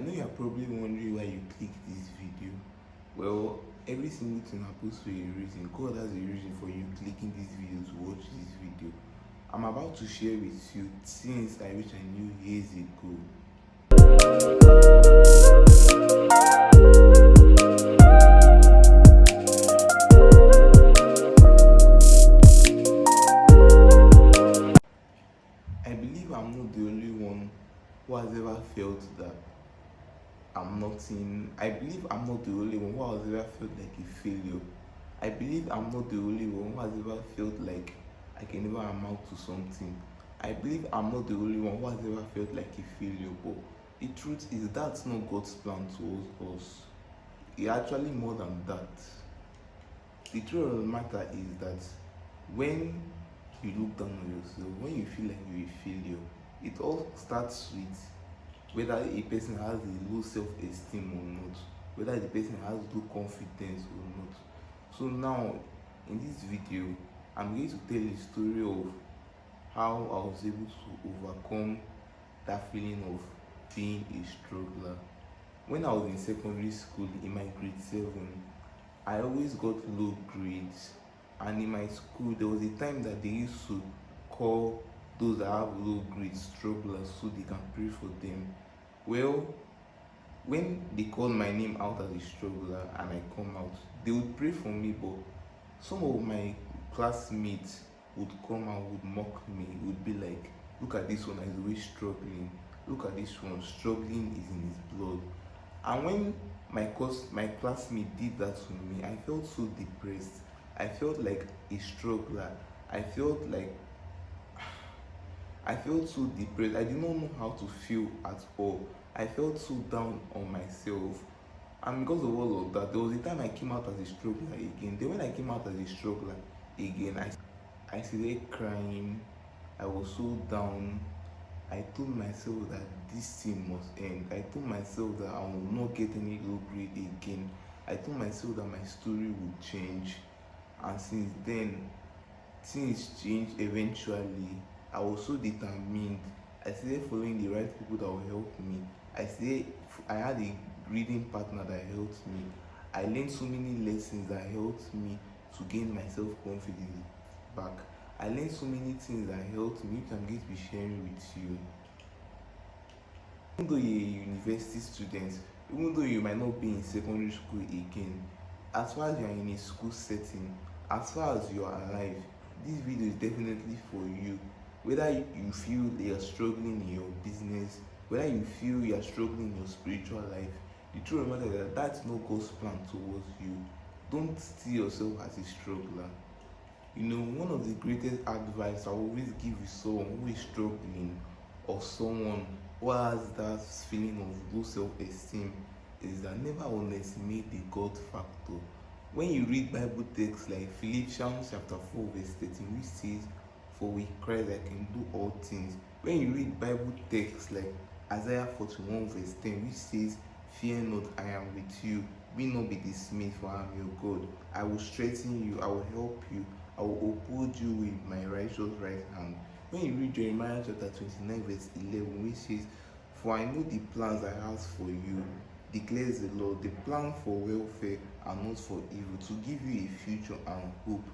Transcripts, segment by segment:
know you're probably wondering why you click this video. Well, every single thing happens for a reason. God has a reason for you clicking this video to watch this video. I'm about to share with you things I wish I knew years ago. I believe I'm not the only one who has ever felt that I believe I'm not the only one who has ever felt like a failure. I believe I'm not the only one who has ever felt like I can never amount to something. I believe I'm not the only one who has ever felt like a failure. But the truth is that's not God's plan towards us. It's actually more than that. The truth of the matter is that when you look down on yourself, when you feel like you're a failure, it all starts with whether a person has a low self-esteem or not, whether the person has low confidence or not. So now, in this video, I'm going to tell a story of how I was able to overcome that feeling of being a struggler. When I was in secondary school, in my grade 7, I always got low grades, and in my school there was a time that they used to call those that have low grades strugglers so they can pray for them. Well, when they call my name out as a struggler and I come out, they would pray for me, but some of my classmates would come and would mock me, would be like, look at this one, he's always struggling, look at this one, struggling is in his blood. And when my classmate did that to me, I felt so depressed. I felt like a struggler. I felt so depressed. I did not know how to feel at all. I felt so down on myself. And because of all of that, there was a time I came out as a struggler again. Then when I came out as a struggler again, I started crying. I was so down. I told myself that this thing must end. I told myself that I will not get any low grade again. I told myself that my story would change. And since then, things changed eventually. I was so determined. I started following the right people that will help me. I had a reading partner that helped me. I learned so many lessons that helped me to gain my self-confidence back. I learned so many things that helped me, which I'm going to be sharing with you. Even though you're a university student, even though you might not be in secondary school again, as far as you're in a school setting, as far as you're alive, this video is definitely for you. Whether you feel you're struggling in your business, whether you feel you're struggling in your spiritual life, the truth of the matter is that that's not God's plan towards you. Don't see yourself as a struggler. You know, one of the greatest advice I always give is someone who is struggling or someone who has that feeling of low self-esteem is that never underestimate the God factor. When you read Bible texts like Philippians chapter 4 verse 13, which says, "For with Christ I can do all things." When you read Bible texts like Isaiah 41 verse 10, which says, "Fear not, I am with you. Be not be dismayed, for I am your God. I will strengthen you, I will help you, I will uphold you with my righteous right hand." When you read Jeremiah chapter 29 verse 11, which says, "For I know the plans I have for you, declares the Lord, the plan for welfare and not for evil, to give you a future and hope."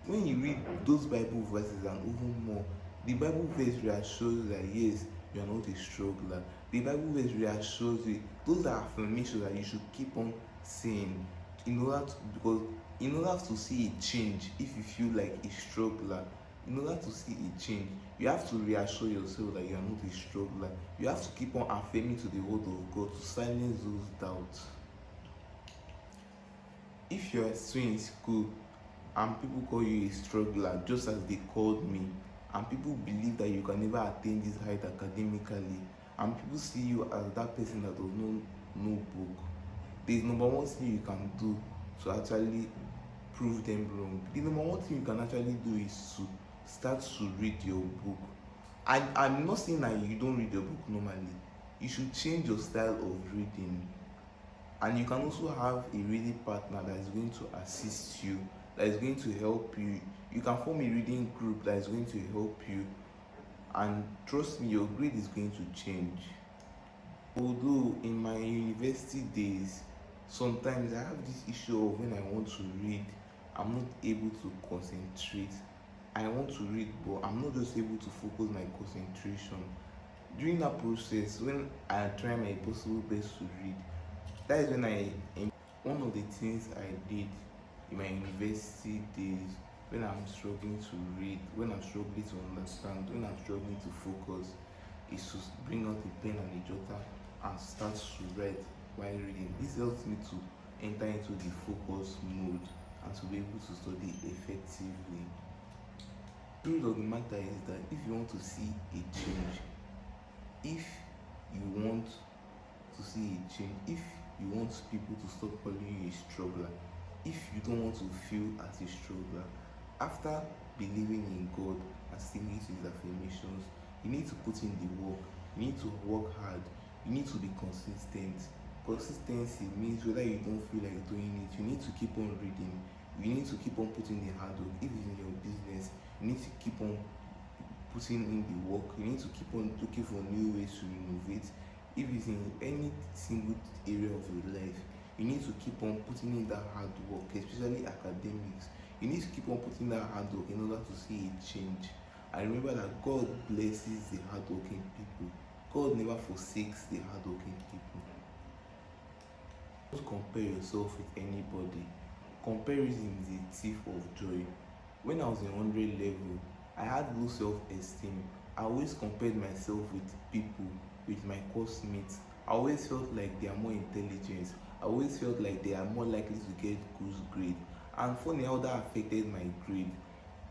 When you read those Bible verses and even more, the Bible verse reassures that yes, you are not a struggler. The Bible verse reassures you. Those are affirmations that you should keep on saying in order to see a change. If you feel like a struggler, in order to see a change, you have to reassure yourself that you are not a struggler. You have to keep on affirming to the word of God to silence those doubts. If you are still in school and people call you a struggler just as they called me, and people believe that you can never attain this height academically, and people see you as that person that does not know book, there's number one thing you can do to actually prove them wrong. The number one thing you can actually do is to start to read your book. I'm not saying that you don't read your book normally. You should change your style of reading. And you can also have a reading partner that is going to assist you, that is going to help you. You can form a reading group that is going to help you, and trust me, your grade is going to change. Although in my university days, sometimes I have this issue of when I want to read, I'm not able to concentrate. I want to read, but I'm not just able to focus my concentration. During that process, when I try my possible best to read, that is when one of the things I did in my university days, when I'm struggling to read, when I'm struggling to understand, when I'm struggling to focus, is to bring out a pen and a jotter and start to write while reading. This helps me to enter into the focus mode and to be able to study effectively. The truth of the matter is that if you want to see a change, if you want to see a change, if you want people to stop calling you a struggler, if you don't want to feel as a struggler, after believing in God and sticking to his affirmations, you need to put in the work, you need to work hard, you need to be consistent. Consistency means whether you don't feel like doing it, you need to keep on reading, you need to keep on putting the hard work. If it's in your business, you need to keep on putting in the work, you need to keep on looking for new ways to innovate. If it's in any single area of your life, you need to keep on putting in that hard work, especially academics. You need to keep on putting that hard work in order to see a change. And remember that God blesses the hardworking people. God never forsakes the hardworking people. Don't compare yourself with anybody. Comparison is a thief of joy. When I was in 100 level, I had low self-esteem. I always compared myself with people, with my course mates. I always felt like they are more intelligent. I always felt like they are more likely to get good grade. And funny how that affected my grade.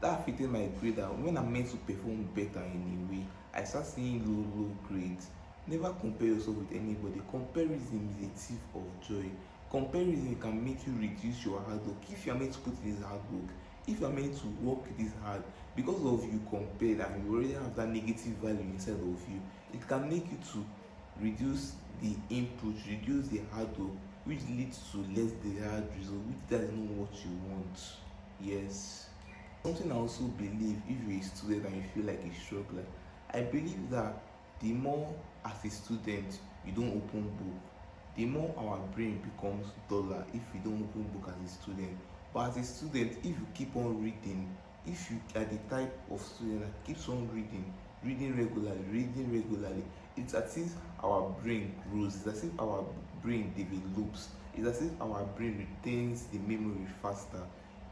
That affected my grade, that when I'm meant to perform better in a way, I start seeing low grades. Never compare yourself with anybody. Comparison is a thief of joy. Comparison can make you reduce your hard work. If you are meant to put in this hard work, if you are meant to work this hard, because of you compared and you already have that negative value inside of you, it can make you to reduce the input, reduce the hard work, which leads to less desired result, which does not what you want. Yes. Something I also believe, if you're a student and you feel like a struggler, I believe that the more as a student you don't open book, the more our brain becomes duller if you don't open book as a student. But as a student, if you keep on reading, if you are the type of student that keeps on reading regularly, it's as if our brain grows, it's as if our brain develops, it's as if our brain retains the memory faster.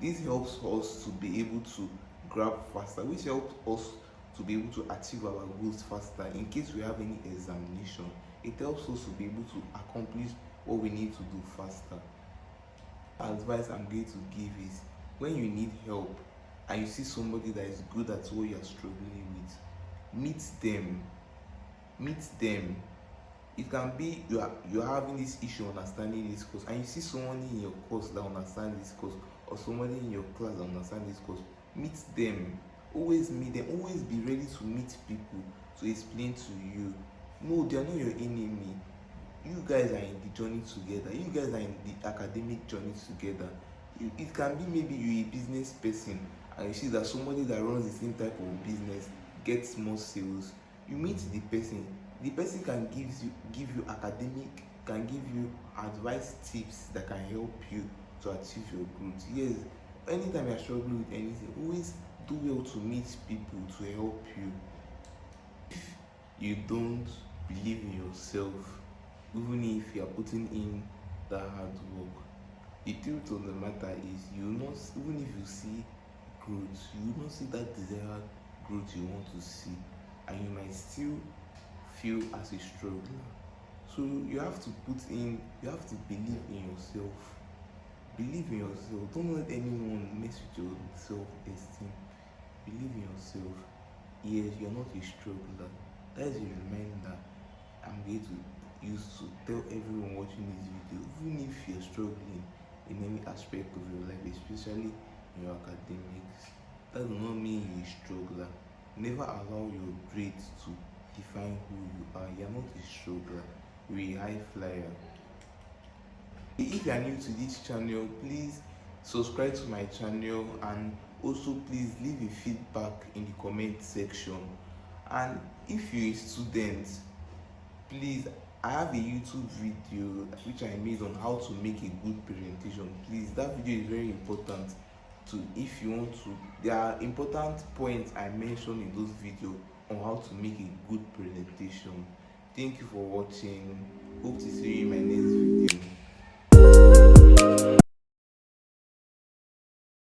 This helps us to be able to grab faster, which helps us to be able to achieve our goals faster in case we have any examination. It helps us to be able to accomplish what we need to do faster. Advice I'm going to give is, when you need help and you see somebody that is good at what you are struggling with, meet them. It can be you're having this issue understanding this course and you see someone in your course that understands this course, or somebody in your class that understands this course. Meet them. Always meet them. Always be ready to meet people to explain to you. No, they are not your enemy. You guys are in the journey together. You guys are in the academic journey together. It can be maybe you're a business person and you see that somebody that runs the same type of business gets more sales. You meet the person can give you academic, can give you advice, tips that can help you to achieve your growth. Yes, anytime you're struggling with anything, always do well to meet people to help you. If you don't believe in yourself, even if you are putting in the hard work, the truth of the matter is you will not, even if you see growth, you will not see that desired growth you want to see, and you might still feel as a struggler. So you have to believe in yourself. Believe in yourself. Don't let anyone mess with your self-esteem. Believe in yourself. Yes, you're not a struggler. That is a reminder I'm going to use to tell everyone watching this video. Even if you're struggling in any aspect of your life, especially in your academics, that does not mean you're a struggler. Never allow your grades to define who you are. You're not a struggler. You're a high flyer. If you are new to this channel, please subscribe to my channel, and also please leave a feedback in the comment section. And if you're a student, please, I have a YouTube video which I made on how to make a good presentation. Please, that video is very important to, if you want to, there are important points I mentioned in those videos on how to make a good presentation. Thank you for watching. Hope to see you